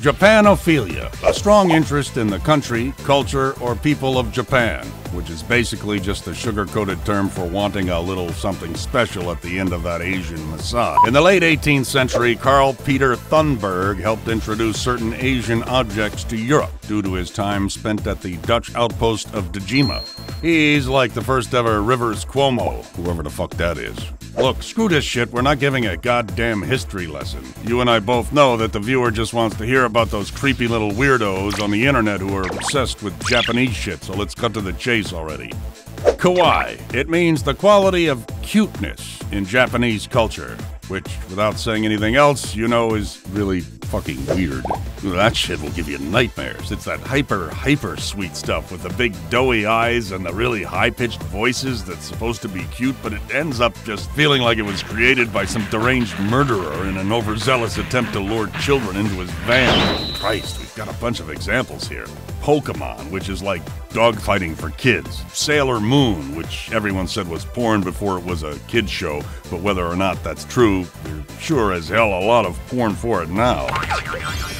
Japanophilia, a strong interest in the country, culture, or people of Japan, which is basically just a sugar-coated term for wanting a little something special at the end of that Asian massage. In the late 18th century, Carl Peter Thunberg helped introduce certain Asian objects to Europe due to his time spent at the Dutch outpost of Dejima. He's like the first ever Rivers Cuomo, whoever the fuck that is. Look, screw this shit, we're not giving a goddamn history lesson. You and I both know that the viewer just wants to hear about those creepy little weirdos on the internet who are obsessed with Japanese shit, so let's cut to the chase already. Kawaii. It means the quality of cuteness in Japanese culture, which, without saying anything else, you know is really fucking weird. That shit will give you nightmares. It's that hyper sweet stuff with the big doughy eyes and the really high-pitched voices that's supposed to be cute, but it ends up just feeling like it was created by some deranged murderer in an overzealous attempt to lure children into his van. Christ, we've got a bunch of examples here. Pokemon, which is like dogfighting for kids. Sailor Moon, which everyone said was porn before it was a kid's show, but whether or not that's true, there's sure as hell a lot of porn for it now.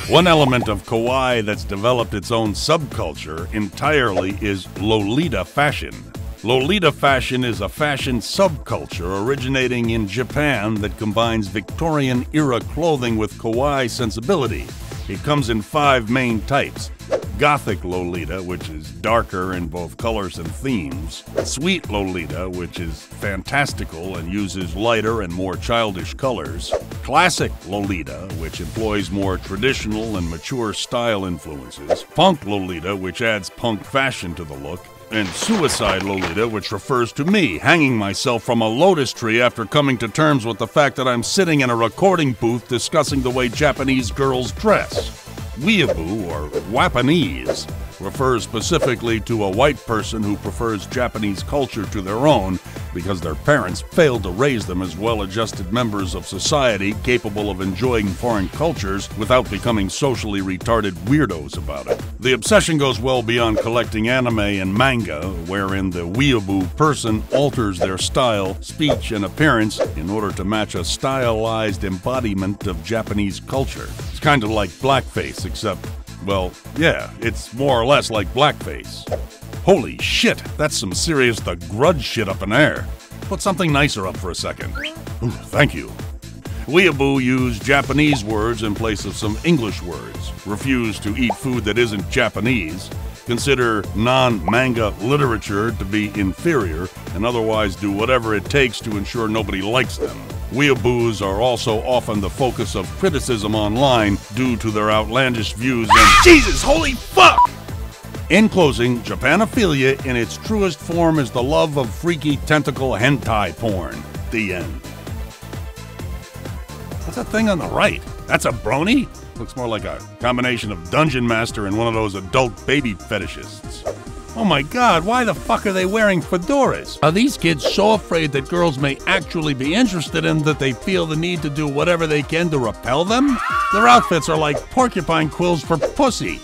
One element of kawaii that's developed its own subculture entirely is Lolita fashion. Lolita fashion is a fashion subculture originating in Japan that combines Victorian-era clothing with kawaii sensibility. It comes in 5 main types. Gothic Lolita, which is darker in both colors and themes. Sweet Lolita, which is fantastical and uses lighter and more childish colors. Classic Lolita, which employs more traditional and mature style influences. Punk Lolita, which adds punk fashion to the look. And Suicide Lolita, which refers to me hanging myself from a lotus tree after coming to terms with the fact that I'm sitting in a recording booth discussing the way Japanese girls dress. Weeaboo, or Wapanese, refers specifically to a white person who prefers Japanese culture to their own because their parents failed to raise them as well-adjusted members of society capable of enjoying foreign cultures without becoming socially retarded weirdos about it. The obsession goes well beyond collecting anime and manga, wherein the weeaboo person alters their style, speech, and appearance in order to match a stylized embodiment of Japanese culture. It's kind of like blackface, except, well, yeah, it's more or less like blackface. Holy shit, that's some serious The Grudge shit up in there. Put something nicer up for a second. Ooh, thank you. Weeaboo use Japanese words in place of some English words, refuse to eat food that isn't Japanese, consider non-manga literature to be inferior, and otherwise do whatever it takes to ensure nobody likes them. Weeaboos are also often the focus of criticism online due to their outlandish views and— Jesus, holy fuck! In closing, Japanophilia in its truest form is the love of freaky tentacle hentai porn. The end. What's that thing on the right? That's a brony? Looks more like a combination of Dungeon Master and one of those adult baby fetishists. Oh my god, why the fuck are they wearing fedoras? Are these kids so afraid that girls may actually be interested in that they feel the need to do whatever they can to repel them? Their outfits are like porcupine quills for pussy.